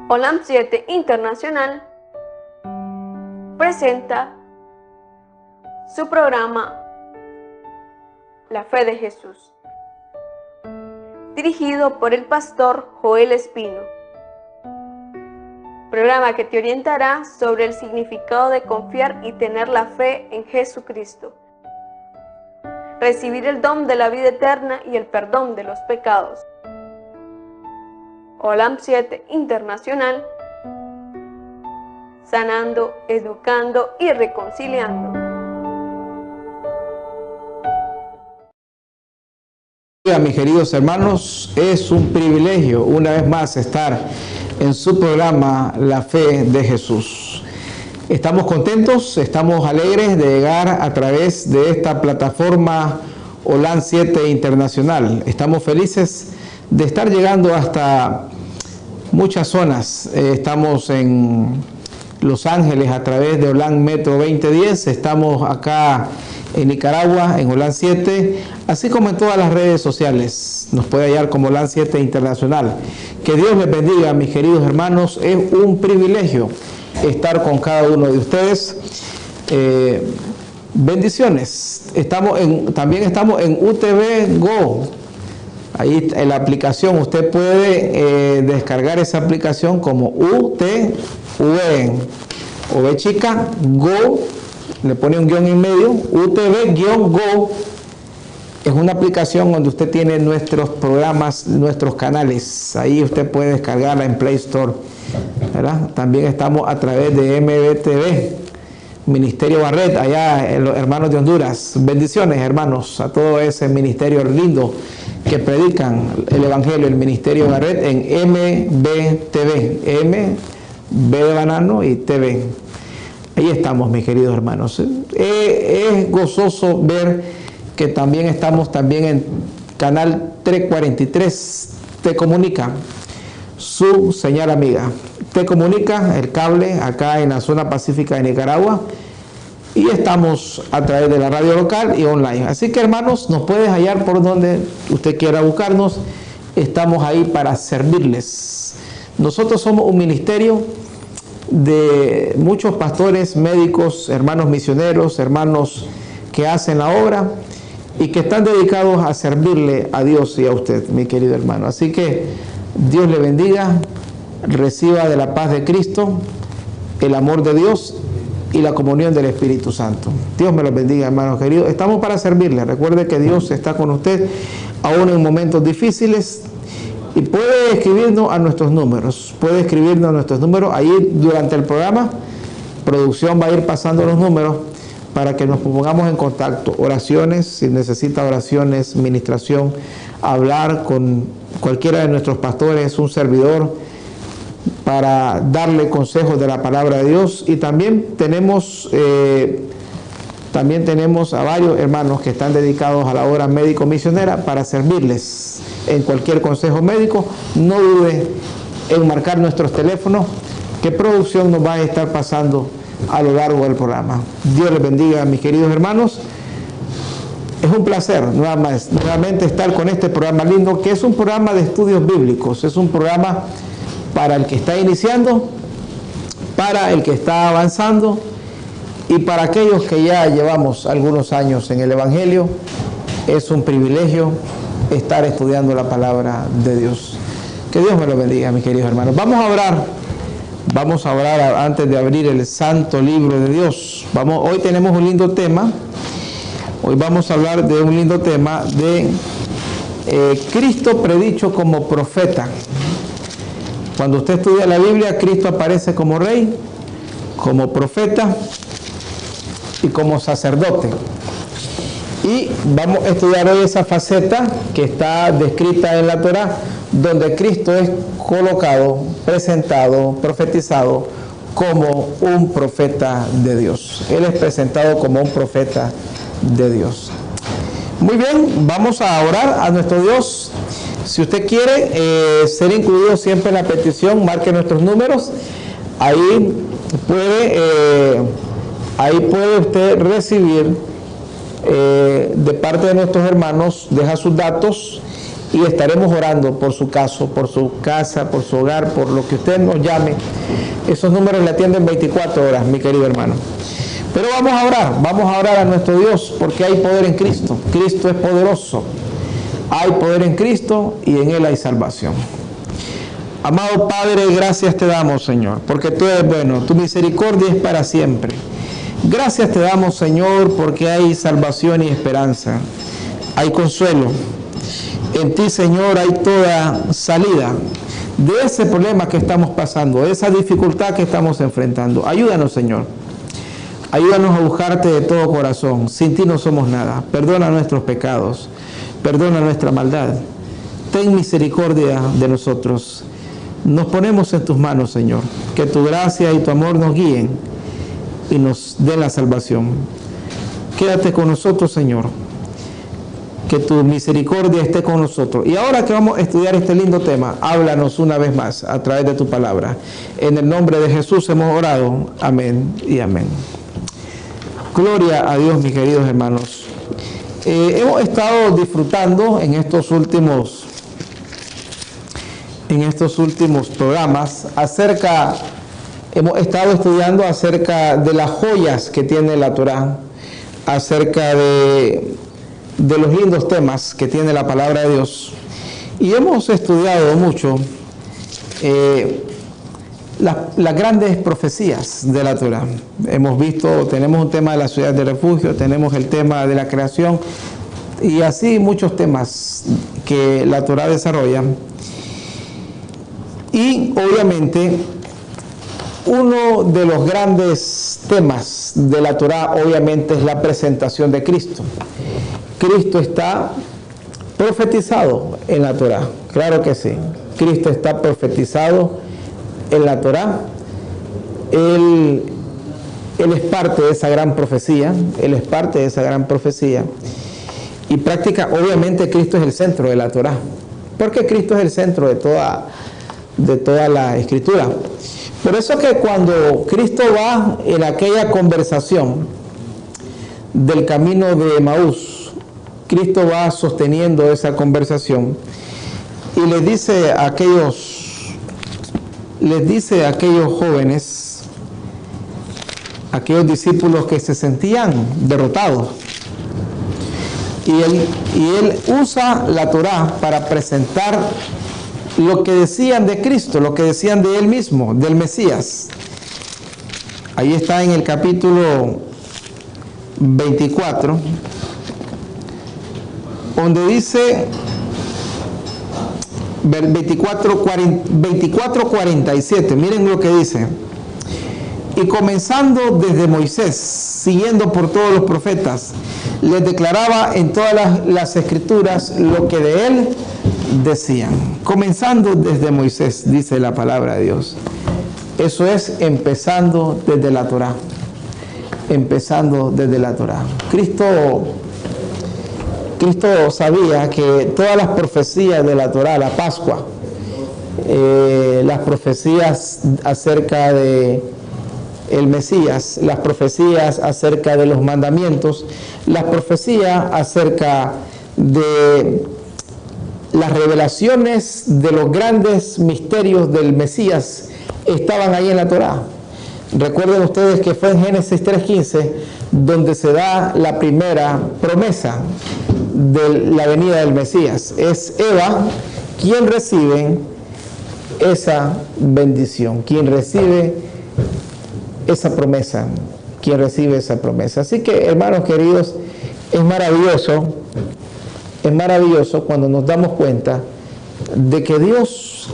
Olam 7 Internacional presenta su programa La Fe de Jesús, dirigido por el pastor Joel Espino. Programa que te orientará sobre el significado de confiar y tener la fe en Jesucristo, recibir el don de la vida eterna y el perdón de los pecados. Olam 7 Internacional, sanando, educando y reconciliando. Mis queridos hermanos, es un privilegio una vez más estar en su programa La Fe de Jesús. Estamos contentos, estamos alegres de llegar a través de esta plataforma Olam 7 Internacional. Estamos felices de estar llegando hasta muchas zonas. Estamos en Los Ángeles a través de Olam Metro 2010, estamos acá en Nicaragua en Olam 7, así como en todas las redes sociales. Nos puede hallar como Olam 7 Internacional. Que Dios les bendiga, mis queridos hermanos. Es un privilegio estar con cada uno de ustedes. Bendiciones. También estamos en UTV Go. Ahí en la aplicación usted puede descargar esa aplicación como UTV o V chica Go, le pone un guión en medio, UTV-Go. Es una aplicación donde usted tiene nuestros programas, nuestros canales. Ahí usted puede descargarla en Play Store, ¿verdad? También estamos a través de MBTV, Ministerio Barret, allá en los hermanos de Honduras. Bendiciones, hermanos, a todo ese ministerio lindo que predican el Evangelio, el Ministerio Barret en MBTV, M, B de banano y TV. Ahí estamos, mis queridos hermanos. Es gozoso ver que también estamos en canal 343, Te Comunica, su señal amiga. Te Comunica, el cable, acá en la zona pacífica de Nicaragua. Y estamos a través de la radio local y online. Así que, hermanos, nos puedes hallar por donde usted quiera buscarnos. Estamos ahí para servirles. Nosotros somos un ministerio de muchos pastores, médicos, hermanos misioneros, hermanos que hacen la obra y que están dedicados a servirle a Dios y a usted, mi querido hermano. Así que Dios le bendiga, reciba de la paz de Cristo, el amor de Dios y la comunión del Espíritu Santo. Dios me los bendiga, hermanos queridos. Estamos para servirle. Recuerde que Dios está con usted aún en momentos difíciles. Y puede escribirnos a nuestros números. Puede escribirnos a nuestros números. Ahí durante el programa, producción va a ir pasando los números para que nos pongamos en contacto. Oraciones, si necesita oraciones, ministración, hablar con cualquiera de nuestros pastores, un servidor, para darle consejos de la palabra de Dios. Y también tenemos a varios hermanos que están dedicados a la obra médico-misionera para servirles en cualquier consejo médico. No dude en marcar nuestros teléfonos, que producción nos va a estar pasando a lo largo del programa. Dios les bendiga, mis queridos hermanos. Es un placer nuevamente estar con este programa lindo, que es un programa de estudios bíblicos. Es un programa para el que está iniciando, para el que está avanzando y para aquellos que ya llevamos algunos años en el Evangelio. Es un privilegio estar estudiando la palabra de Dios. Que Dios me lo bendiga, mis queridos hermanos. Vamos a orar antes de abrir el santo libro de Dios. Hoy tenemos un lindo tema. Hoy vamos a hablar de un lindo tema de Cristo predicho como profeta. Cuando usted estudia la Biblia, Cristo aparece como rey, como profeta y como sacerdote. Y vamos a estudiar hoy esa faceta que está descrita en la Torá, donde Cristo es colocado, presentado, profetizado como un profeta de Dios. Él es presentado como un profeta de Dios. Muy bien, vamos a orar a nuestro Dios. Si usted quiere ser incluido siempre en la petición, marque nuestros números. Ahí puede usted recibir de parte de nuestros hermanos, deja sus datos y estaremos orando por su caso, por su casa, por su hogar, por lo que usted nos llame. Esos números le atienden 24 horas, mi querido hermano. Pero vamos a orar a nuestro Dios, porque hay poder en Cristo. Cristo es poderoso. Hay poder en Cristo y en Él hay salvación. Amado Padre, gracias te damos, Señor, porque tú eres bueno, tu misericordia es para siempre. Gracias te damos, Señor, porque hay salvación y esperanza. Hay consuelo. En ti, Señor, hay toda salida de ese problema que estamos pasando, de esa dificultad que estamos enfrentando. Ayúdanos, Señor. Ayúdanos a buscarte de todo corazón. Sin ti no somos nada. Perdona nuestros pecados. Perdona nuestra maldad. Ten misericordia de nosotros. Nos ponemos en tus manos, Señor. Que tu gracia y tu amor nos guíen y nos den la salvación. Quédate con nosotros, Señor. Que tu misericordia esté con nosotros. Y ahora que vamos a estudiar este lindo tema, háblanos una vez más a través de tu palabra. En el nombre de Jesús hemos orado. Amén y amén. Gloria a Dios, mis queridos hermanos. Hemos estado disfrutando en estos últimos programas hemos estado estudiando acerca de las joyas que tiene la Torá, acerca de los lindos temas que tiene la palabra de Dios. Y hemos estudiado mucho las grandes profecías de la Torá. Hemos visto, tenemos un tema de la ciudad de refugio, tenemos el tema de la creación y así muchos temas que la Torá desarrolla. Y obviamente uno de los grandes temas de la Torá obviamente es la presentación de Cristo. Cristo está profetizado en la Torá, claro que sí. Cristo está profetizado en la Torá. Él es parte de esa gran profecía, y obviamente Cristo es el centro de la Torá, porque Cristo es el centro de toda la Escritura. Por eso que cuando Cristo va en aquella conversación del camino de Emaús, Cristo va sosteniendo esa conversación y les dice a aquellos jóvenes, aquellos discípulos que se sentían derrotados, y él usa la Torá para presentar lo que decían de Cristo, lo que decían de Él mismo, del Mesías. Ahí está en el capítulo 24, donde dice 24:47, miren lo que dice. Y comenzando desde Moisés, siguiendo por todos los profetas, les declaraba en todas las escrituras lo que de él decían. Comenzando desde Moisés, dice la palabra de Dios. Eso es empezando desde la Torá. Empezando desde la Torá. Cristo sabía que todas las profecías de la Torá, la Pascua, las profecías acerca de el Mesías, las profecías acerca de los mandamientos, las profecías acerca de las revelaciones de los grandes misterios del Mesías estaban ahí en la Torá. Recuerden ustedes que fue en Génesis 3:15 donde se da la primera promesa de la venida del Mesías. Es Eva quien recibe esa bendición, quien recibe esa promesa, Así que, hermanos queridos, es maravilloso cuando nos damos cuenta de que Dios,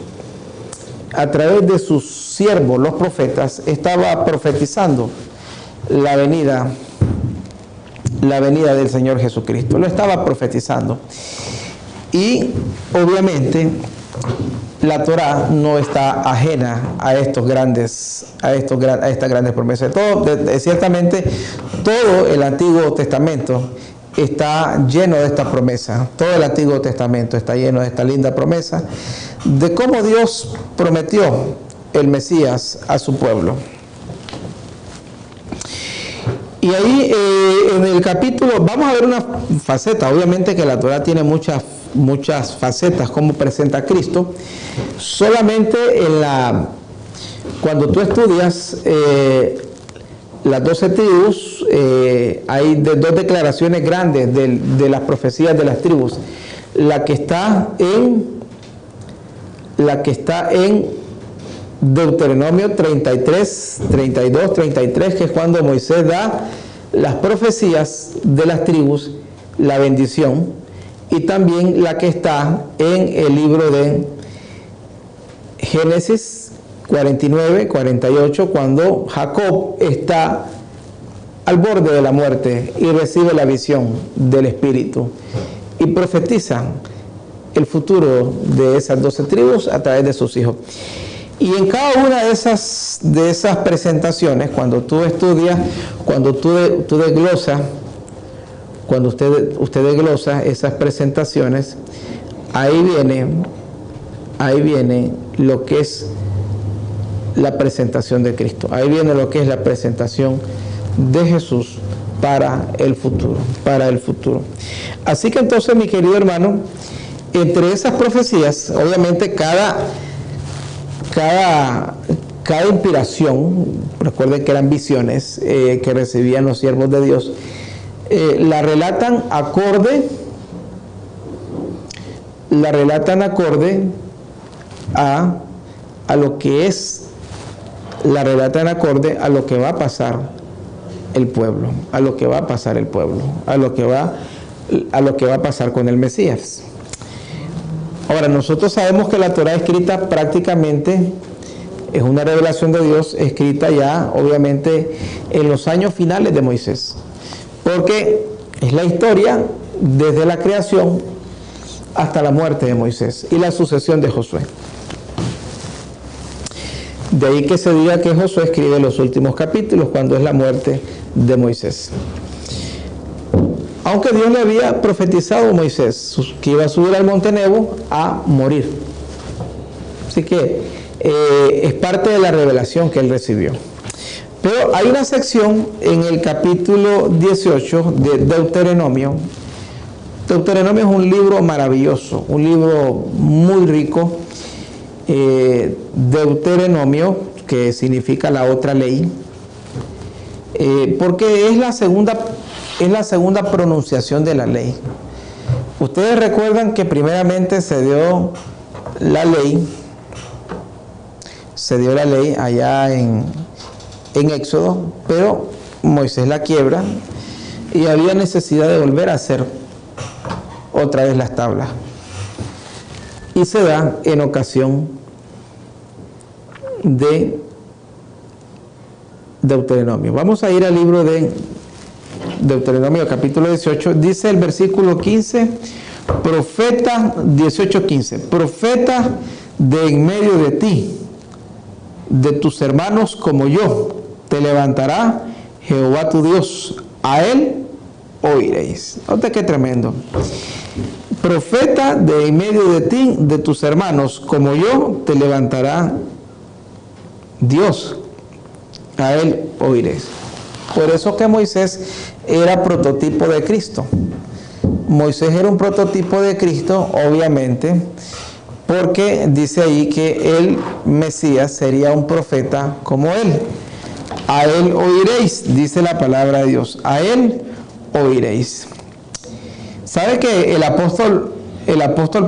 a través de sus siervos, los profetas, estaba profetizando la venida del Señor Jesucristo. Lo estaba profetizando. Y obviamente la Torá no está ajena a estas grandes promesas. Ciertamente todo el Antiguo Testamento está lleno de esta promesa. Todo el Antiguo Testamento está lleno de esta linda promesa de cómo Dios prometió el Mesías a su pueblo. Y ahí en el capítulo vamos a ver una faceta. Obviamente que la Torá tiene muchas muchas facetas cómo presenta a Cristo. Solamente cuando tú estudias las 12 tribus, hay dos declaraciones grandes de las profecías de las tribus. La que está en Deuteronomio 33, 32, 33, que es cuando Moisés da las profecías de las tribus, la bendición, y también la que está en el libro de Génesis 49, 48, cuando Jacob está al borde de la muerte y recibe la visión del Espíritu y profetiza el futuro de esas 12 tribus a través de sus hijos. Y en cada una de esas presentaciones, cuando tú estudias, cuando tú desglosas, cuando usted desglosa esas presentaciones, ahí viene lo que es la presentación de Cristo. Ahí viene lo que es la presentación de Jesús para el futuro, Así que entonces, mi querido hermano, entre esas profecías, obviamente cada inspiración, recuerden que eran visiones que recibían los siervos de Dios, la relatan acorde a lo que es, la relatan acorde a lo que va a pasar el pueblo, a lo que va a pasar con el Mesías. Ahora, nosotros sabemos que la Torá escrita prácticamente es una revelación de Dios escrita ya, obviamente, en los años finales de Moisés, porque es la historia desde la creación hasta la muerte de Moisés y la sucesión de Josué. De ahí que se diga que Josué escribe los últimos capítulos cuando es la muerte de Moisés. Aunque Dios le había profetizado a Moisés que iba a subir al monte Nebo a morir. Así que es parte de la revelación que él recibió. Pero hay una sección en el capítulo 18 de Deuteronomio. Deuteronomio es un libro maravilloso, un libro muy rico. Deuteronomio, que significa la otra ley, porque es la segunda pronunciación de la ley. Ustedes recuerdan que primeramente se dio la ley allá en Éxodo, pero Moisés la quiebra y había necesidad de volver a hacer otra vez las tablas. Y se da en ocasión de Deuteronomio. Vamos a ir al libro de Deuteronomio, capítulo 18. Dice el versículo 15, profeta, 18:15, profeta de en medio de ti, de tus hermanos como yo, te levantará Jehová tu Dios, a él oiréis. Nota qué tremendo. Profeta de en medio de ti, de tus hermanos como yo, te levantará Dios, a él oiréis. Por eso que Moisés era prototipo de Cristo. Moisés era un prototipo de Cristo, obviamente, porque dice ahí que el Mesías sería un profeta como él. A él oiréis, dice la palabra de Dios, a él oiréis. ¿Sabe que el apóstol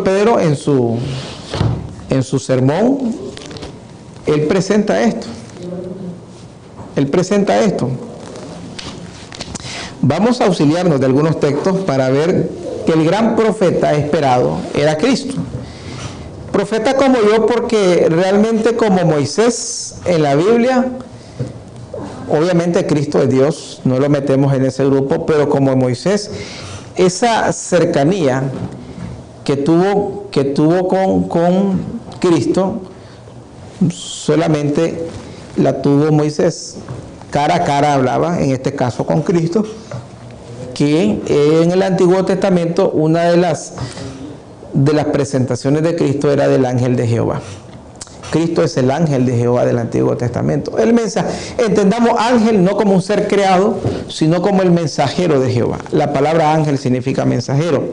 Pedro en su sermón, él presenta esto? Vamos a auxiliarnos de algunos textos para ver que el gran profeta esperado era Cristo. Profeta como yo, porque realmente como Moisés en la Biblia, obviamente Cristo es Dios, no lo metemos en ese grupo, pero como Moisés, esa cercanía que tuvo con Cristo, solamente la tuvo Moisés. Cara a cara hablaba, en este caso con Cristo, que en el Antiguo Testamento una de las presentaciones de Cristo era del ángel de Jehová. Cristo es el ángel de Jehová del Antiguo Testamento. El mensaje, entendamos ángel no como un ser creado, sino como el mensajero de Jehová. La palabra ángel significa mensajero.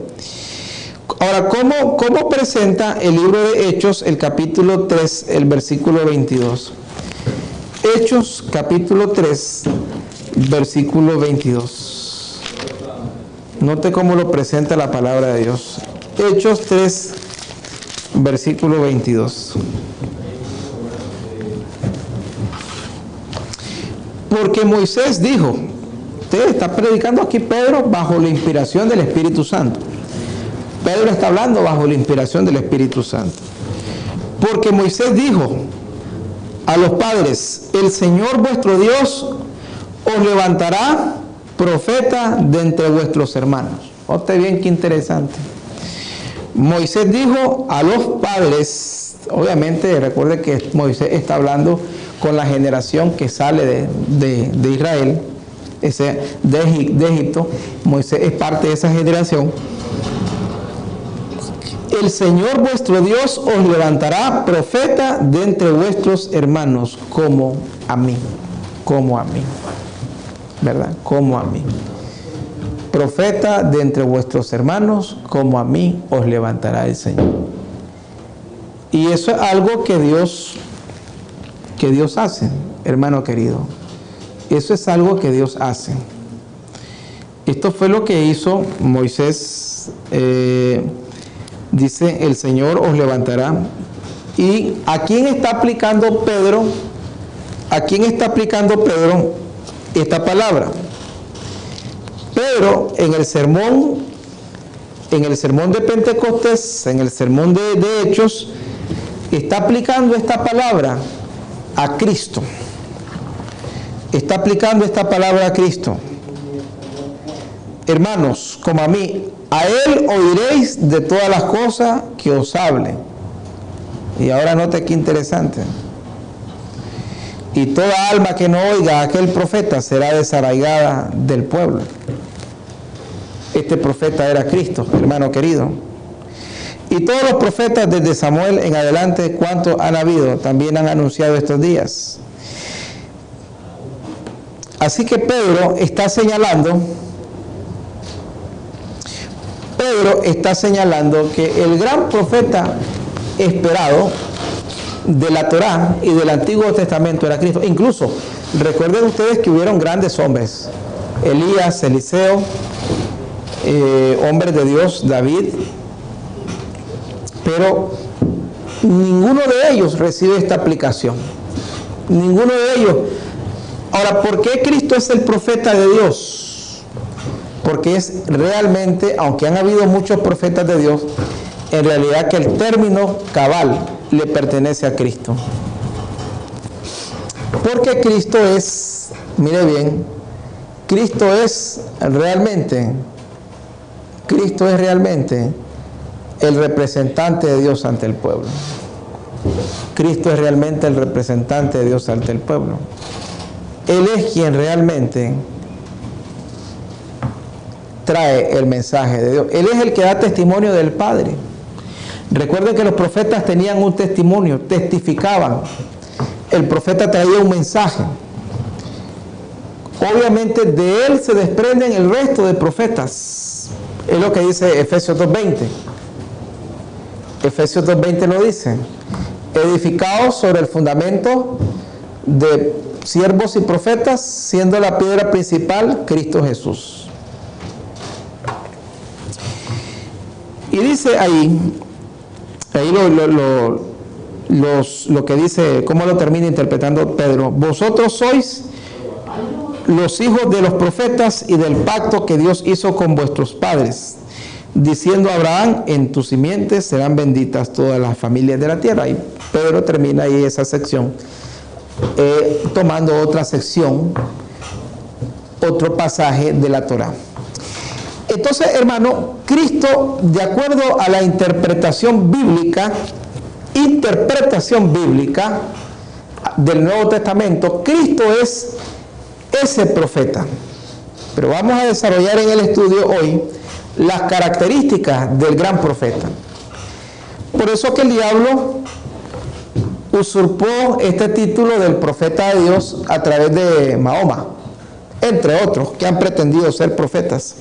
Ahora, ¿cómo presenta el libro de Hechos, el capítulo 3, el versículo 22? Hechos, capítulo 3, versículo 22. Note cómo lo presenta la palabra de Dios. Hechos 3, versículo 22. Porque Moisés dijo, usted está predicando aquí Pedro bajo la inspiración del Espíritu Santo. Pedro está hablando bajo la inspiración del Espíritu Santo. Porque Moisés dijo a los padres, el Señor vuestro Dios os levantará profeta de entre vuestros hermanos. Oye bien, qué interesante. Moisés dijo a los padres, obviamente recuerde que Moisés está hablando con la generación que sale de Israel, de Egipto. Moisés es parte de esa generación. El Señor vuestro Dios os levantará profeta de entre vuestros hermanos, como a mí, ¿verdad? Como a mí. Profeta de entre vuestros hermanos, como a mí os levantará el Señor. Y eso es algo que Dios hace, hermano querido. Eso es algo que Dios hace. Esto fue lo que hizo Moisés. Dice, el Señor os levantará. ¿Y a quién está aplicando Pedro? ¿A quién está aplicando Pedro esta palabra? Pedro en el sermón de Pentecostés, en el sermón de Hechos, está aplicando esta palabra a Cristo. Está aplicando esta palabra a Cristo. Hermanos, como a mí, a Él oiréis de todas las cosas que os hable. Y ahora note qué interesante. Y toda alma que no oiga a aquel profeta será desarraigada del pueblo. Este profeta era Cristo, hermano querido. Y todos los profetas desde Samuel en adelante, cuantos han habido, también han anunciado estos días. Así que Pedro está señalando que el gran profeta esperado de la Torá y del Antiguo Testamento era Cristo. Incluso, recuerden ustedes que hubieron grandes hombres. Elías, Eliseo, hombres de Dios, David. Pero ninguno de ellos recibe esta aplicación. Ninguno de ellos. Ahora, ¿por qué Cristo es el profeta de Dios? Porque es realmente, aunque han habido muchos profetas de Dios, en realidad que el término cabal le pertenece a Cristo. Porque Cristo es, mire bien, Cristo es realmente el representante de Dios ante el pueblo. Cristo es realmente el representante de Dios ante el pueblo. Él es quien realmente trae el mensaje de Dios. Él es el que da testimonio del Padre. Recuerden que los profetas tenían un testimonio, testificaban. El profeta traía un mensaje. Obviamente de él se desprenden el resto de profetas. Es lo que dice Efesios 2:20. Efesios 2:20 lo dice. Edificados sobre el fundamento de siervos y profetas, siendo la piedra principal Cristo Jesús. Y dice ahí lo que dice, cómo lo termina interpretando Pedro. Vosotros sois los hijos de los profetas y del pacto que Dios hizo con vuestros padres, diciendo a Abraham, en tus simientes serán benditas todas las familias de la tierra. Y Pedro termina ahí esa sección, tomando otra sección, otro pasaje de la Torá. Entonces, hermano, Cristo, de acuerdo a la interpretación bíblica del Nuevo Testamento, Cristo es ese profeta. Pero vamos a desarrollar en el estudio hoy las características del gran profeta. Por eso que el diablo usurpó este título del profeta de Dios a través de Mahoma, entre otros que han pretendido ser profetas.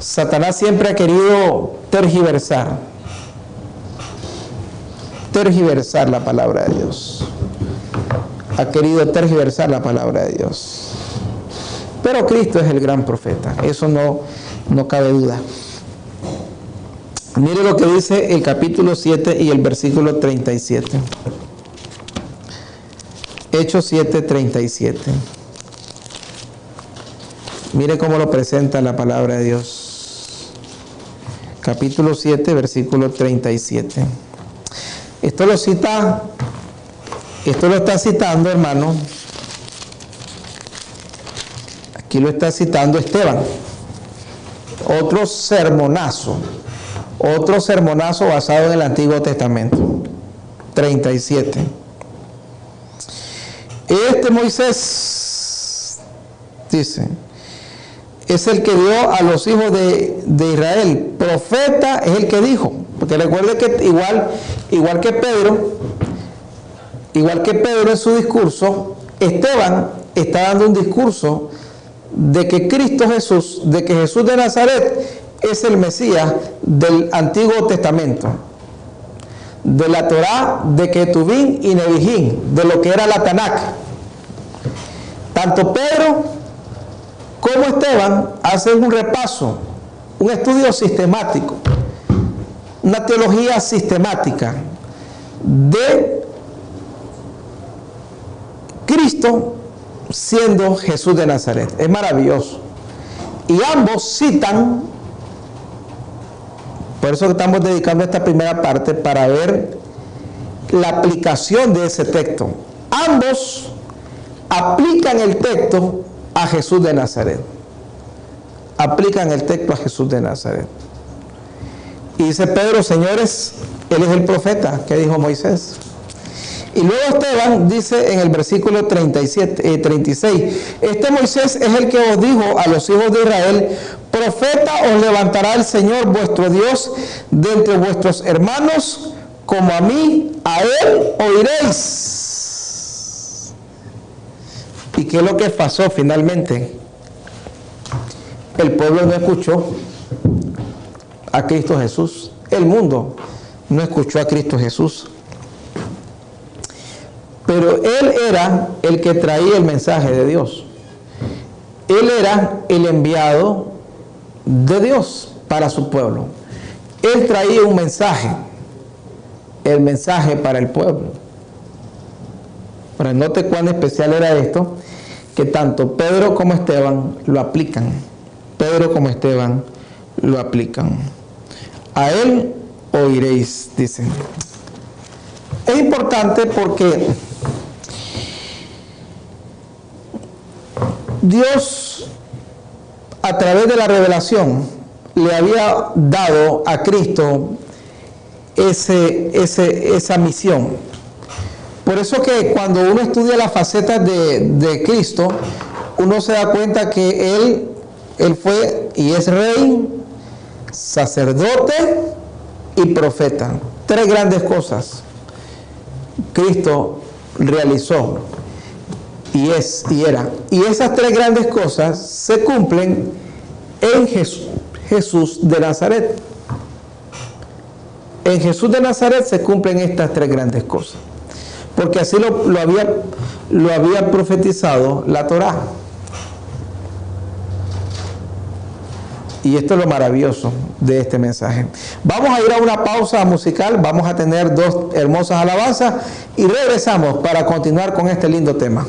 Satanás siempre ha querido tergiversar la palabra de Dios. Ha querido tergiversar la palabra de Dios. Pero Cristo es el gran profeta. Eso no cabe duda. Mire lo que dice el capítulo 7 y el versículo 37. Hechos 7, 37. Mire cómo lo presenta la palabra de Dios. Capítulo 7, versículo 37. Esto lo está citando, hermano. Aquí lo está citando Esteban. Otro sermonazo basado en el Antiguo Testamento. 37. Este Moisés, dice, es el que dio a los hijos de Israel. Profeta es el que dijo. Porque recuerde que igual que Pedro en su discurso, Esteban está dando un discurso de que Cristo Jesús, de que Jesús de Nazaret es el Mesías del Antiguo Testamento, de la Torá, de Ketubín y Nevijín, de lo que era la Tanakh. Tanto Pedro como Esteban hacen un repaso, un estudio sistemático, una teología sistemática de Cristo siendo Jesús de Nazaret. Es maravilloso. Y ambos citan, por eso estamos dedicando esta primera parte para ver la aplicación de ese texto. Ambos aplican el texto a Jesús de Nazaret. Aplican el texto a Jesús de Nazaret. Y dice Pedro, señores, él es el profeta que dijo Moisés. Y luego Esteban dice en el versículo 36, este Moisés es el que os dijo a los hijos de Israel, profeta os levantará el Señor vuestro Dios de entre vuestros hermanos, como a mí, a él oiréis. ¿Y qué es lo que pasó finalmente? El pueblo no escuchó a Cristo Jesús. El mundo no escuchó a Cristo Jesús. Pero él era el que traía el mensaje de Dios. Él era el enviado de Dios para su pueblo. Él traía un mensaje, el mensaje para el pueblo. Pero note cuán especial era esto, que tanto Pedro como Esteban lo aplican. Pedro como Esteban lo aplican. A él oiréis, dicen. Es importante porque Dios, a través de la revelación, le había dado a Cristo esa misión. Por eso que cuando uno estudia las facetas de Cristo, uno se da cuenta que Él fue y es rey, sacerdote y profeta. Tres grandes cosas Cristo realizó y era. Y esas tres grandes cosas se cumplen en Jesús de Nazaret. En Jesús de Nazaret se cumplen estas tres grandes cosas. Porque así lo había profetizado la Torá. Y esto es lo maravilloso de este mensaje. Vamos a ir a una pausa musical, vamos a tener dos hermosas alabanzas y regresamos para continuar con este lindo tema.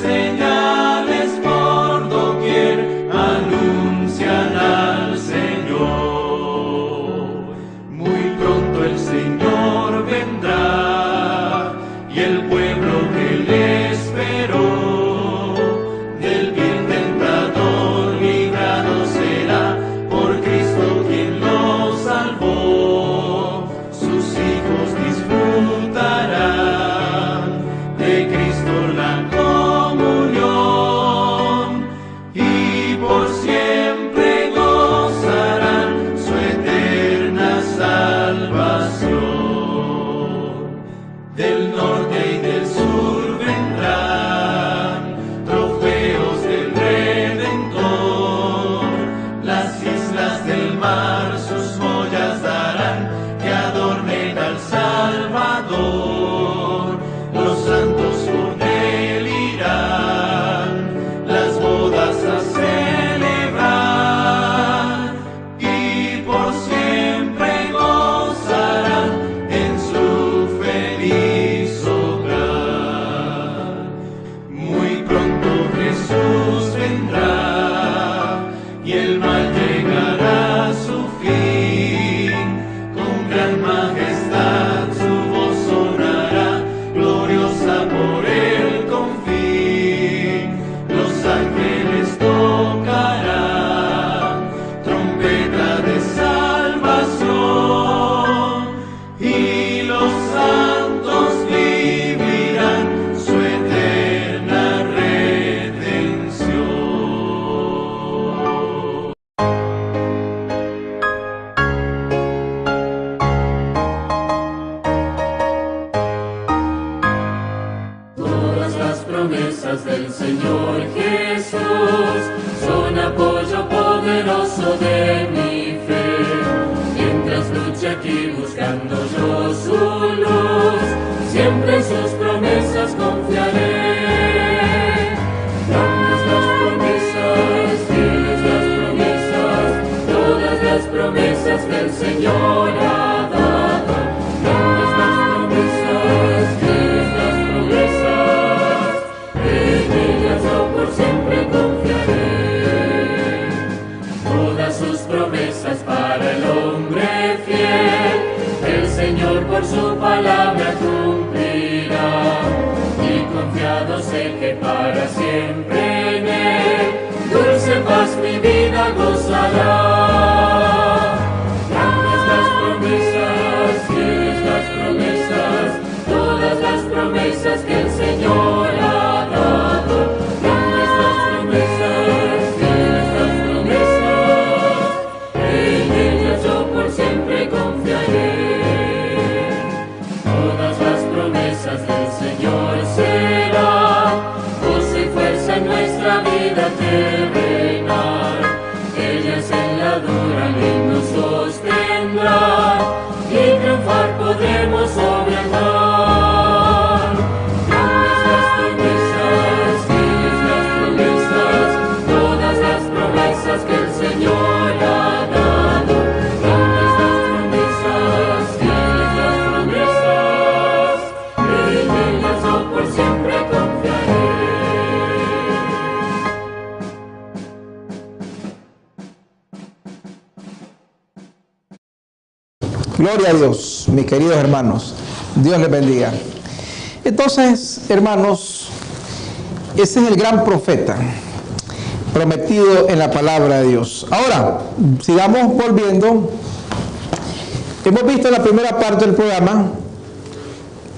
Señales por doquier anuncian al Señor. poderoso de mi fe. Mientras luche aquí buscando yo su luz, siempre en sus promesas confiaré. Grandes las promesas, fieles las promesas, todas las promesas que el Señor ha dado. Grandes las promesas, fieles las promesas, en ellas yo por siempre confiaré. Todas sus promesas para el hombre fiel, el Señor por su palabra cumplirá. Y confiado sé que para siempre en Él, dulce paz mi vida gozará. Grandes las promesas, fieles las promesas, todas las promesas que el Señor ha dado. Grandes las promesas, fieles las promesas, en ellas yo por siempre confiaré. Todas las promesas del Señor serán gozo y fuerza en nuestra vida terrenal. Ellas en la dura ley nos sostendrán y triunfar podremos sobre el mal. Grandes las promesas, fieles las promesas, todas las promesas que el Señor ha dado. Grandes las promesas, fieles las promesas, en ellas yo por siempre confiaré. Gloria a Dios, mis queridos hermanos. Dios les bendiga. Entonces, hermanos, ese es el gran profeta prometido en la palabra de Dios. Ahora, sigamos volviendo. Hemos visto en la primera parte del programa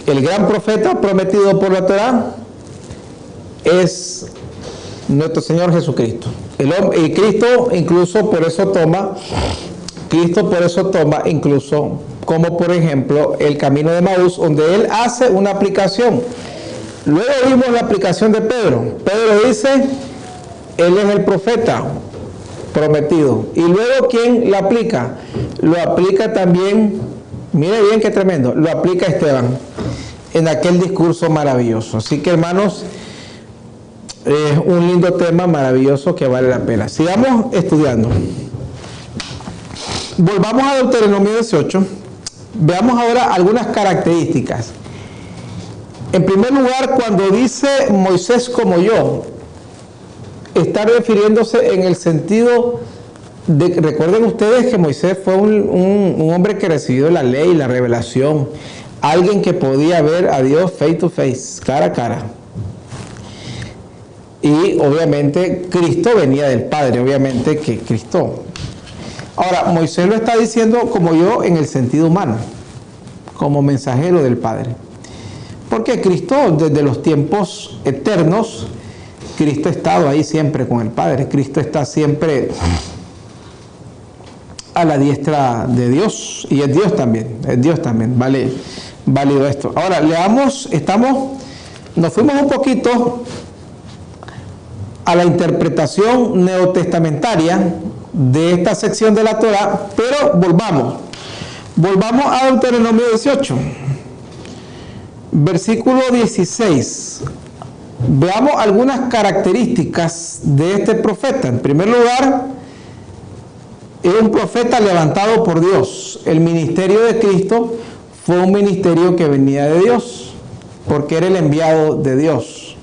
el gran profeta prometido por la Torá es nuestro Señor Jesucristo. Y Cristo incluso por eso toma incluso como por ejemplo el camino de Maús, donde él hace una aplicación. Luego vimos la aplicación de Pedro. Pedro dice, él es el profeta prometido. Y luego, ¿quién la aplica? Lo aplica también, mire bien qué tremendo, lo aplica Esteban en aquel discurso maravilloso. Así que, hermanos, es un lindo tema maravilloso que vale la pena. Sigamos estudiando. Volvamos a Deuteronomio 18. Veamos ahora algunas características. En primer lugar, cuando dice Moisés como yo, está refiriéndose en el sentido de, recuerden ustedes que Moisés fue un hombre que recibió la ley, la revelación, alguien que podía ver a Dios face to face, cara a cara. Y obviamente Cristo venía del Padre, obviamente que Cristo. Ahora, Moisés lo está diciendo como yo en el sentido humano, como mensajero del Padre. Porque Cristo, desde los tiempos eternos, Cristo ha estado ahí siempre con el Padre. Cristo está siempre a la diestra de Dios. Y es Dios también, vale, válido esto. Ahora, leamos, nos fuimos un poquito a la interpretación neotestamentaria de esta sección de la Torá, pero volvamos a Deuteronomio 18, versículo 16. Veamos algunas características de este profeta. En primer lugar, es un profeta levantado por Dios. El ministerio de Cristo fue un ministerio que venía de Dios, porque era el enviado de Dios.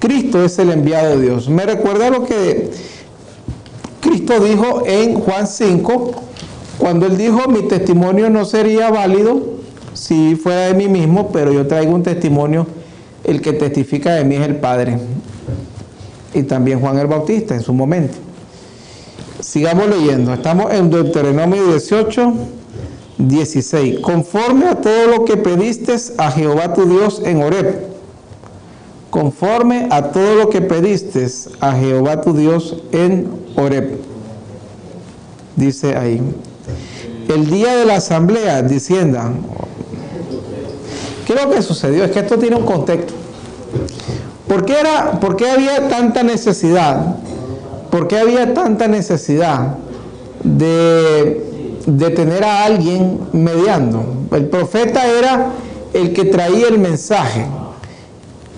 Cristo es el enviado de Dios. Me recuerda lo que Cristo dijo en Juan 5, cuando él dijo, mi testimonio no sería válido si fuera de mí mismo, pero yo traigo un testimonio, el que testifica de mí es el Padre. Y también Juan el Bautista en su momento. Sigamos leyendo, estamos en Deuteronomio 18, 16. Conforme a todo lo que pediste a Jehová tu Dios en Horeb, conforme a todo lo que pediste a Jehová tu Dios en Horeb. Dice ahí, el día de la asamblea, diciendo, ¿qué es lo que sucedió? Es que esto tiene un contexto. ¿Por qué había tanta necesidad ¿Por qué había tanta necesidad de tener a alguien mediando? El profeta era el que traía el mensaje.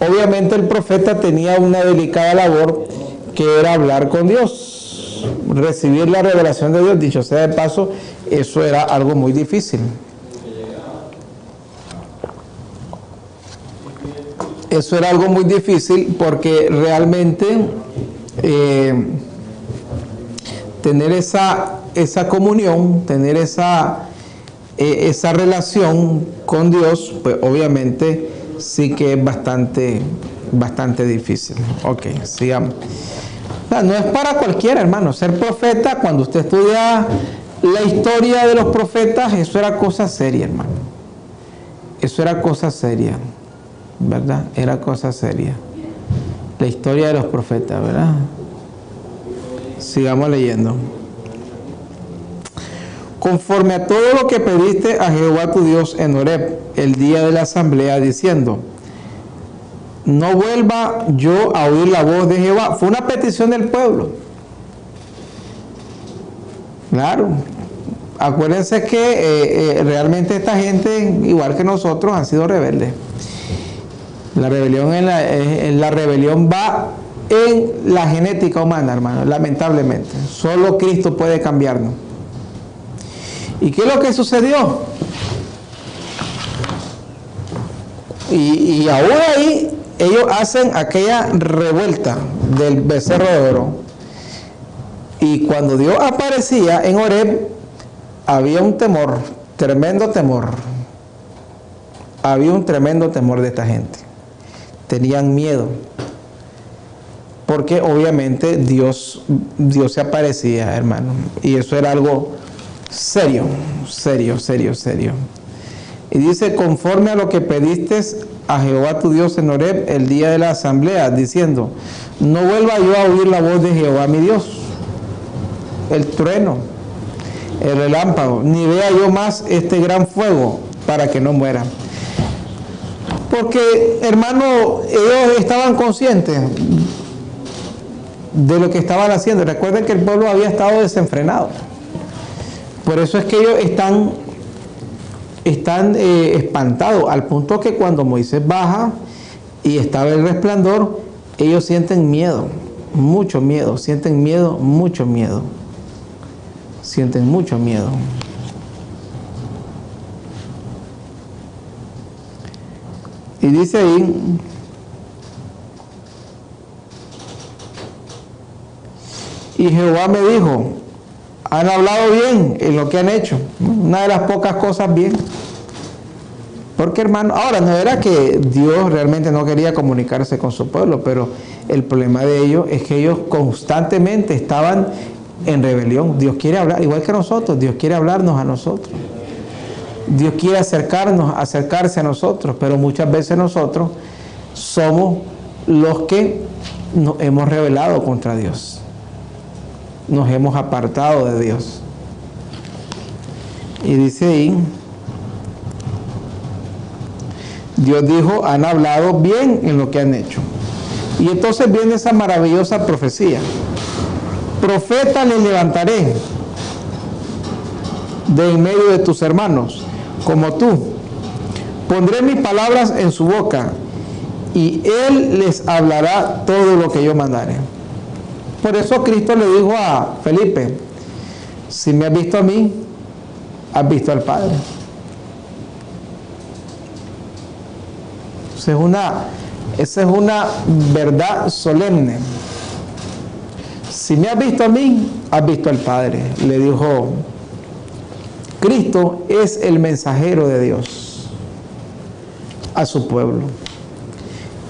Obviamente el profeta tenía una delicada labor que era hablar con Dios, recibir la revelación de Dios. Dicho sea de paso, eso era algo muy difícil. Eso era algo muy difícil porque realmente tener esa comunión, tener esa relación con Dios, pues obviamente sí que es bastante difícil. Ok, sigamos. No es para cualquiera, hermano. Ser profeta, cuando usted estudia la historia de los profetas, eso era cosa seria, hermano. Eso era cosa seria, ¿verdad? Era cosa seria. La historia de los profetas, ¿verdad? Sigamos leyendo. Conforme a todo lo que pediste a Jehová tu Dios en Horeb, el día de la asamblea, diciendo: no vuelva yo a oír la voz de Jehová. Fue una petición del pueblo. Claro. Acuérdense que realmente esta gente, igual que nosotros, han sido rebeldes. La rebelión va en la genética humana, hermano, lamentablemente. Solo Cristo puede cambiarnos. ¿Y qué es lo que sucedió? Y aún ahí ellos hacen aquella revuelta del becerro de oro. Y cuando Dios aparecía en Horeb, había un temor, tremendo temor. Había un tremendo temor de esta gente. Tenían miedo. Porque obviamente Dios se aparecía, hermano. Y eso era algo serio. Y dice: conforme a lo que pediste a Jehová tu Dios en Horeb el día de la asamblea, diciendo: no vuelva yo a oír la voz de Jehová mi Dios, el trueno, el relámpago, ni vea yo más este gran fuego, para que no muera. Porque, hermano, ellos estaban conscientes de lo que estaban haciendo. Recuerden que el pueblo había estado desenfrenado. Por eso es que ellos están espantados, al punto que cuando Moisés baja y estaba el resplandor, ellos sienten miedo, mucho miedo, sienten miedo, mucho miedo. Sienten mucho miedo. Y dice ahí: y Jehová me dijo: han hablado bien en lo que han hecho. Una de las pocas cosas bien. Porque, hermano, ahora no era que Dios realmente no quería comunicarse con su pueblo, pero el problema de ellos es que ellos constantemente estaban en rebelión. Dios quiere hablar, igual que nosotros, Dios quiere hablarnos a nosotros. Dios quiere acercarse a nosotros, pero muchas veces nosotros somos los que nos hemos rebelado contra Dios. Nos hemos apartado de Dios. Y dice ahí: Dios dijo: han hablado bien en lo que han hecho. Y entonces viene esa maravillosa profecía: profeta le levantaré de en medio de tus hermanos, como tú. Pondré mis palabras en su boca, y él les hablará todo lo que yo mandare. Por eso Cristo le dijo a Felipe: si me has visto a mí, has visto al Padre. Esa es una verdad solemne. Si me has visto a mí, has visto al Padre. Le dijo Cristo: es el mensajero de Dios a su pueblo.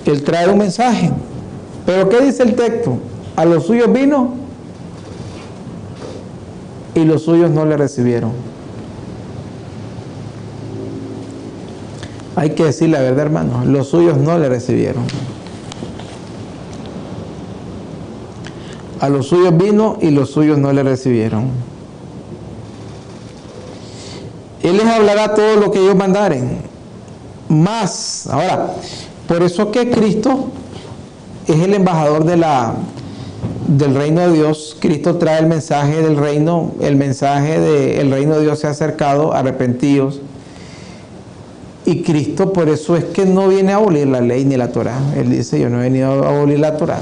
Él trae un mensaje. Pero ¿qué dice el texto? A los suyos vino y los suyos no le recibieron. Hay que decir la verdad, hermano. Los suyos no le recibieron. A los suyos vino y los suyos no le recibieron. Él les hablará todo lo que ellos mandaren. Más. Ahora, por eso que Cristo es el embajador de del reino de Dios. Cristo trae el mensaje del reino, el mensaje del reino de Dios se ha acercado, arrepentidos. Y Cristo por eso es que no viene a abolir la ley ni la Torá. Él dice, yo no he venido a abolir la Torá,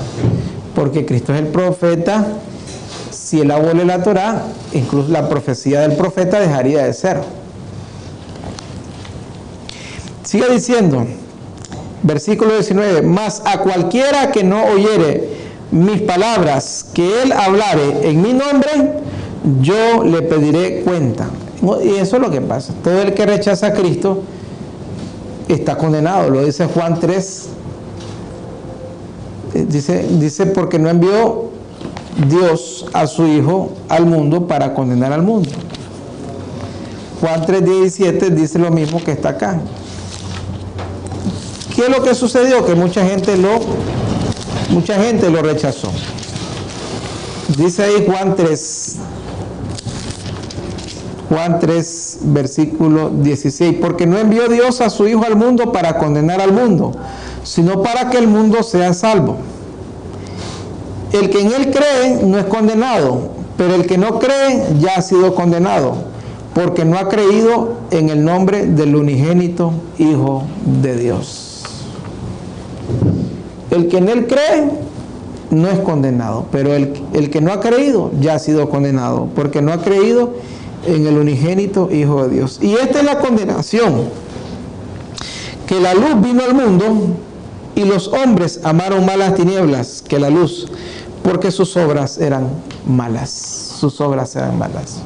porque Cristo es el profeta. Si él abole la Torá, incluso la profecía del profeta dejaría de ser. Sigue diciendo, versículo 19, mas a cualquiera que no oyere mis palabras que él hablare en mi nombre, yo le pediré cuenta. Y eso es lo que pasa. Todo el que rechaza a Cristo está condenado. Lo dice Juan 3. Dice porque no envió Dios a su Hijo al mundo para condenar al mundo. Juan 3:17 dice lo mismo que está acá. ¿Qué es lo que sucedió? Que mucha gente lo rechazó. Dice ahí Juan 3, versículo 16, porque no envió Dios a su Hijo al mundo para condenar al mundo, sino para que el mundo sea salvo. El que en él cree no es condenado, pero el que no cree ya ha sido condenado, porque no ha creído en el nombre del unigénito Hijo de Dios. El que en él cree no es condenado, pero el que no ha creído ya ha sido condenado, porque no ha creído en el unigénito Hijo de Dios. Y esta es la condenación, que la luz vino al mundo y los hombres amaron más las tinieblas que la luz, porque sus obras eran malas. Sus obras eran malas.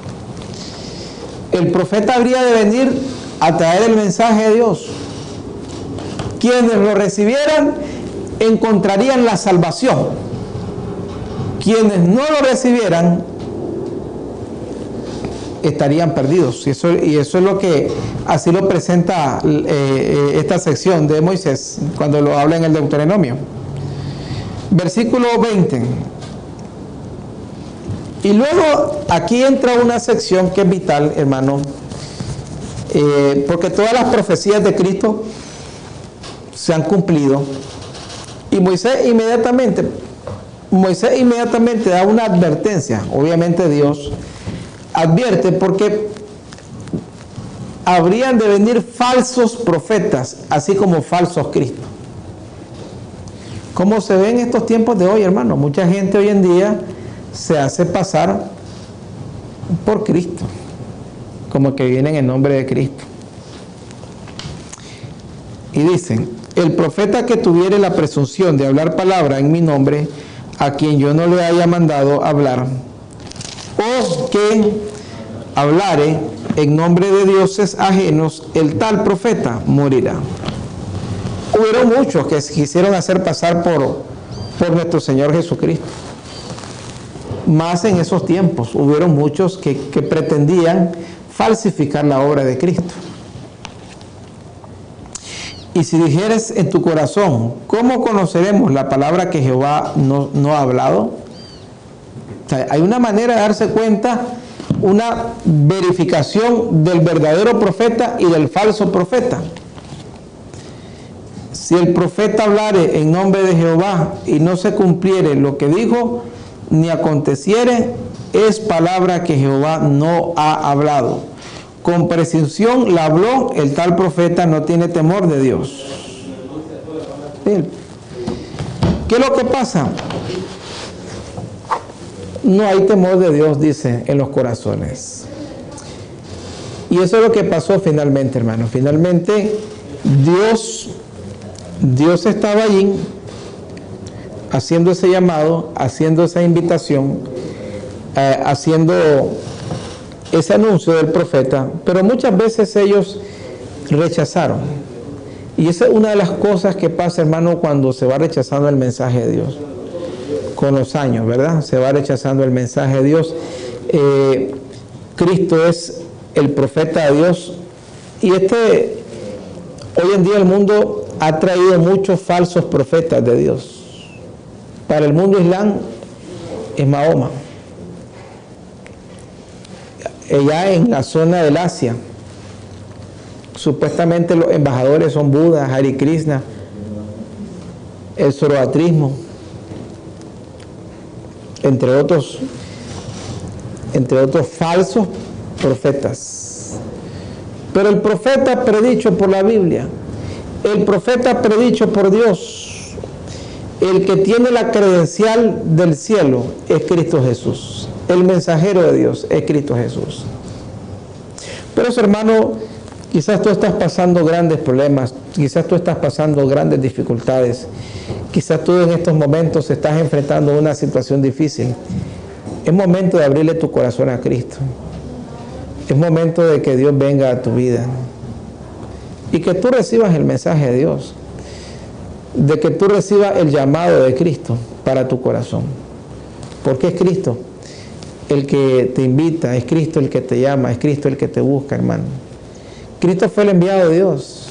El profeta habría de venir a traer el mensaje de Dios. Quienes lo recibieran encontrarían la salvación. Quienes no lo recibieran estarían perdidos. Y eso es lo que así lo presenta esta sección de Moisés cuando lo habla en el Deuteronomio. Versículo 20. Y luego aquí entra una sección que es vital, hermano, porque todas las profecías de Cristo se han cumplido. Y Moisés inmediatamente da una advertencia. Obviamente Dios advierte porque habrían de venir falsos profetas, así como falsos Cristos. Como se ve en estos tiempos de hoy, hermano, mucha gente hoy en día se hace pasar por Cristo, como que vienen en nombre de Cristo. Y dicen, el profeta que tuviere la presunción de hablar palabra en mi nombre, a quien yo no le haya mandado hablar, o que hablare en nombre de dioses ajenos, el tal profeta morirá. Hubieron muchos que se quisieron hacer pasar por nuestro Señor Jesucristo. Más en esos tiempos, hubieron muchos que pretendían falsificar la obra de Cristo. Y si dijeres en tu corazón, ¿cómo conoceremos la palabra que Jehová no ha hablado? O sea, hay una manera de darse cuenta, una verificación del verdadero profeta y del falso profeta. Si el profeta hablare en nombre de Jehová y no se cumpliere lo que dijo, ni aconteciere, es palabra que Jehová no ha hablado. Con presunción la habló, el tal profeta no tiene temor de Dios. ¿Qué es lo que pasa? No hay temor de Dios, dice, en los corazones. Y eso es lo que pasó finalmente, hermano. Finalmente, Dios estaba allí haciendo ese llamado, haciendo esa invitación, haciendo ese anuncio del profeta, pero muchas veces ellos rechazaron. Y esa es una de las cosas que pasa, hermano, cuando se va rechazando el mensaje de Dios. Con los años, ¿verdad? Se va rechazando el mensaje de Dios. Cristo es el profeta de Dios. Y hoy en día el mundo ha traído muchos falsos profetas de Dios. Para el mundo islam es Mahoma. Allá en la zona del Asia, supuestamente los embajadores son Buda, Hare Krishna, el zoroastrismo. entre otros falsos profetas. Pero el profeta predicho por la Biblia, el profeta predicho por Dios, el que tiene la credencial del cielo es Cristo Jesús. El mensajero de Dios es Cristo Jesús. Pero eso, hermano, quizás tú estás pasando grandes problemas, quizás tú estás pasando grandes dificultades, quizás tú en estos momentos estás enfrentando una situación difícil. Es momento de abrirle tu corazón a Cristo. Es momento de que Dios venga a tu vida y que tú recibas el mensaje de Dios, de que tú recibas el llamado de Cristo para tu corazón. Porque es Cristo el que te invita, es Cristo el que te llama, es Cristo el que te busca, hermano. Cristo fue el enviado de Dios.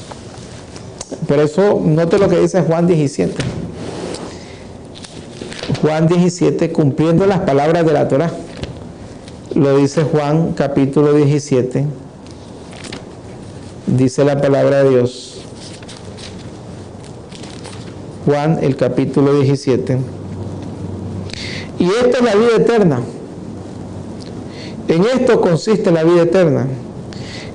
Por eso, note lo que dice Juan 17. Juan 17, cumpliendo las palabras de la Torá. Lo dice Juan capítulo 17. Dice la palabra de Dios. Juan, el capítulo 17. Y esta es la vida eterna. En esto consiste la vida eterna,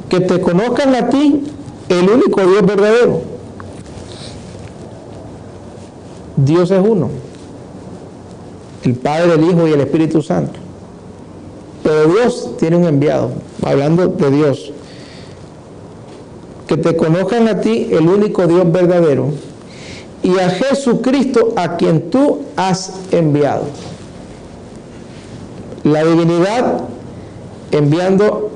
que te conozcan a ti, el único Dios verdadero. Dios es uno, el Padre, el Hijo y el Espíritu Santo. Pero Dios tiene un enviado, hablando de Dios. Que te conozcan a ti, el único Dios verdadero, y a Jesucristo, a quien tú has enviado. La divinidad enviando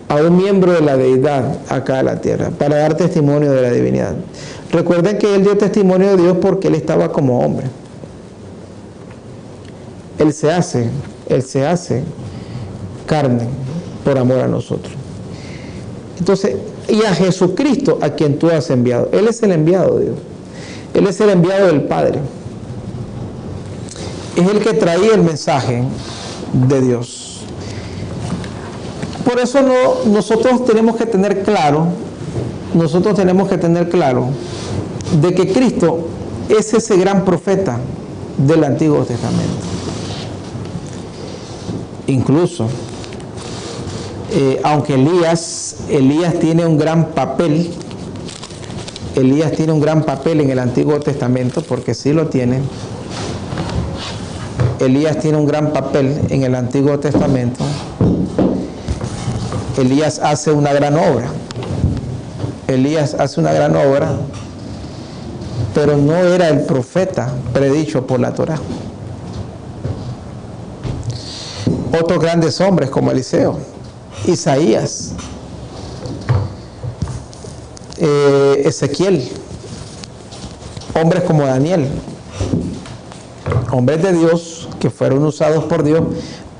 a un miembro de la deidad acá a la tierra para dar testimonio de la divinidad. Recuerden que Él dio testimonio de Dios porque Él estaba como hombre. Él se hace carne por amor a nosotros. Entonces, y a Jesucristo, a quien tú has enviado. Él es el enviado de Dios. Él es el enviado del Padre. Es el que traía el mensaje de Dios. Por eso nosotros tenemos que tener claro de que Cristo es ese gran profeta del Antiguo Testamento. Incluso, aunque Elías tiene un gran papel, en el Antiguo Testamento, porque sí lo tiene. Elías tiene un gran papel en el Antiguo Testamento. Elías hace una gran obra. Pero no era el profeta predicho por la Torá. Otros grandes hombres como Eliseo, Isaías, Ezequiel, hombres como Daniel, hombres de Dios que fueron usados por Dios,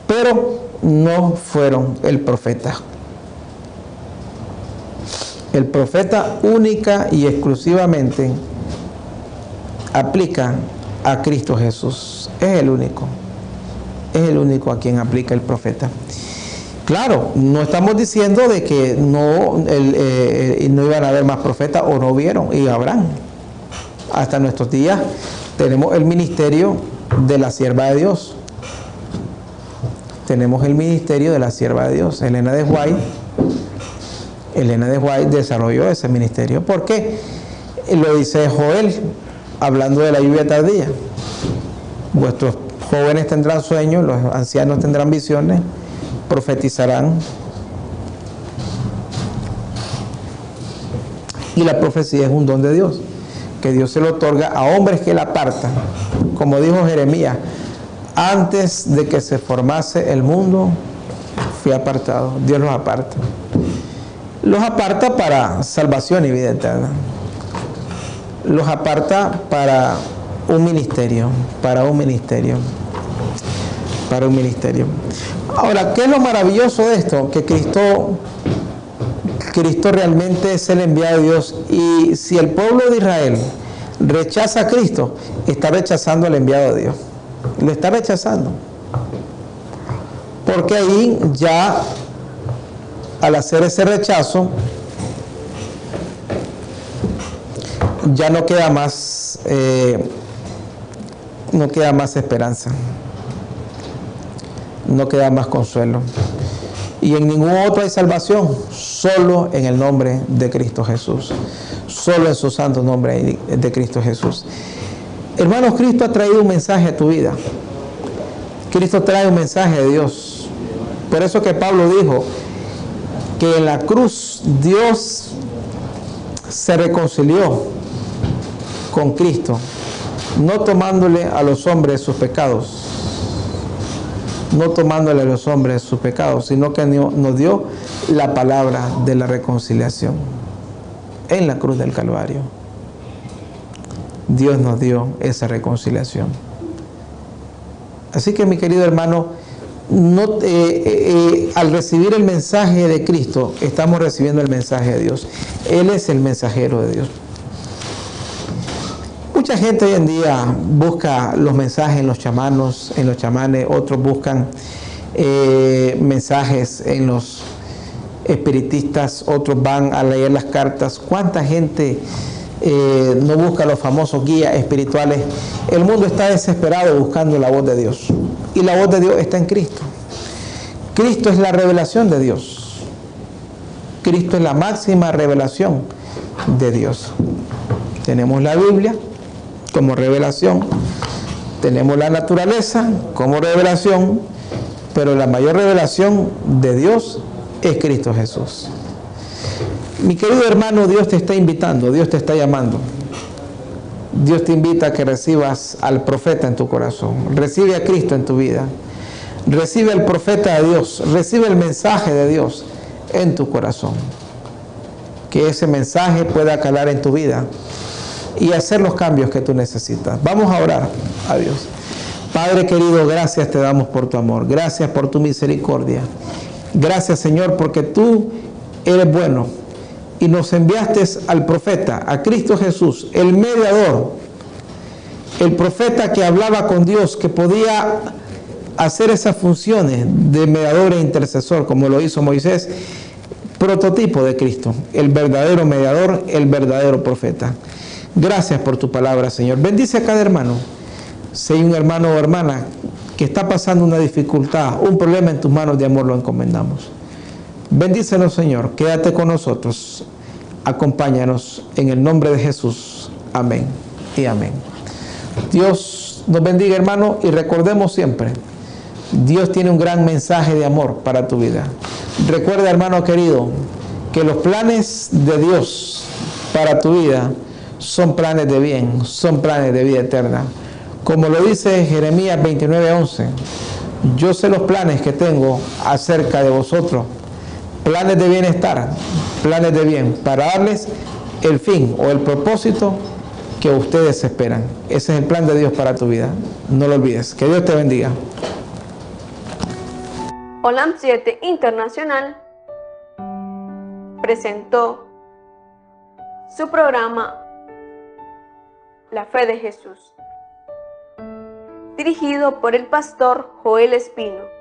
pero no fueron el profeta. El profeta única y exclusivamente aplica a Cristo Jesús. Es el único a quien aplica el profeta. Claro, no estamos diciendo de que no iban a haber más profetas, o no hubieron, y habrán. Hasta nuestros días tenemos el ministerio de la sierva de Dios. Elena de White desarrolló ese ministerio. ¿Por qué? Lo dice Joel, hablando de la lluvia tardía. Vuestros jóvenes tendrán sueños, los ancianos tendrán visiones, profetizarán. Y la profecía es un don de Dios, que Dios se lo otorga a hombres que Él aparta. Como dijo Jeremías, antes de que se formase el mundo, fui apartado. Dios los aparta. Los aparta para salvación y vida eterna. Los aparta para un ministerio. Ahora, ¿qué es lo maravilloso de esto? Que Cristo realmente es el enviado de Dios. Y si el pueblo de Israel rechaza a Cristo, está rechazando al enviado de Dios. Lo está rechazando. Porque ahí ya, al hacer ese rechazo, ya no queda más esperanza. no queda más consuelo. Y en ningún otro hay salvación, solo en el nombre de Cristo Jesús. Solo en su santo nombre de Cristo Jesús. Hermanos, Cristo ha traído un mensaje a tu vida. Cristo trae un mensaje de Dios. Por eso que Pablo dijo que en la cruz Dios se reconcilió con Cristo, no tomándole a los hombres sus pecados, no tomándole a los hombres sus pecados, sino que nos dio la palabra de la reconciliación en la cruz del Calvario. Dios nos dio esa reconciliación. Así que, mi querido hermano, al recibir el mensaje de Cristo, estamos recibiendo el mensaje de Dios. Él es el mensajero de Dios. Mucha gente hoy en día busca los mensajes en los chamanes, otros buscan mensajes en los espiritistas, otros van a leer las cartas. ¿Cuánta gente no busca los famosos guías espirituales? El mundo está desesperado buscando la voz de Dios. Y la voz de Dios está en Cristo. Cristo es la revelación de Dios. Cristo es la máxima revelación de Dios. Tenemos la Biblia como revelación, tenemos la naturaleza como revelación, pero la mayor revelación de Dios es Cristo Jesús. Mi querido hermano, Dios te está invitando, Dios te está llamando. Dios te invita a que recibas al profeta en tu corazón. Recibe a Cristo en tu vida. Recibe al profeta de Dios. Recibe el mensaje de Dios en tu corazón. Que ese mensaje pueda calar en tu vida y hacer los cambios que tú necesitas. Vamos a orar a Dios. Padre querido, gracias te damos por tu amor. Gracias por tu misericordia. Gracias, Señor, porque tú eres bueno. Y nos enviaste al profeta, a Cristo Jesús, el mediador, el profeta que hablaba con Dios, que podía hacer esas funciones de mediador e intercesor, como lo hizo Moisés, prototipo de Cristo, el verdadero mediador, el verdadero profeta. Gracias por tu palabra, Señor. Bendice a cada hermano. Si hay un hermano o hermana que está pasando una dificultad, un problema, en tus manos de amor lo encomendamos. Bendícenos, Señor. Quédate con nosotros. Acompáñanos en el nombre de Jesús. Amén y amén. Dios nos bendiga, hermano, y recordemos siempre, Dios tiene un gran mensaje de amor para tu vida. Recuerda, hermano querido, que los planes de Dios para tu vida son planes de bien, son planes de vida eterna. Como lo dice Jeremías 29:11, yo sé los planes que tengo acerca de vosotros, planes de bienestar, planes de bien, para darles el fin o el propósito que ustedes esperan. Ese es el plan de Dios para tu vida. No lo olvides. Que Dios te bendiga. Olam 7 Internacional presentó su programa La Fe de Jesús, dirigido por el pastor Joel Espino.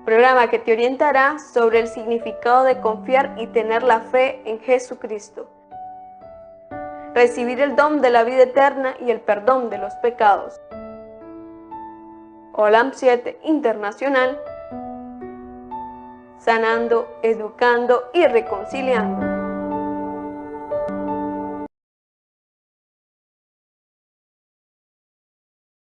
Programa que te orientará sobre el significado de confiar y tener la fe en Jesucristo, recibir el don de la vida eterna y el perdón de los pecados. Olam 7 Internacional, sanando, educando y reconciliando.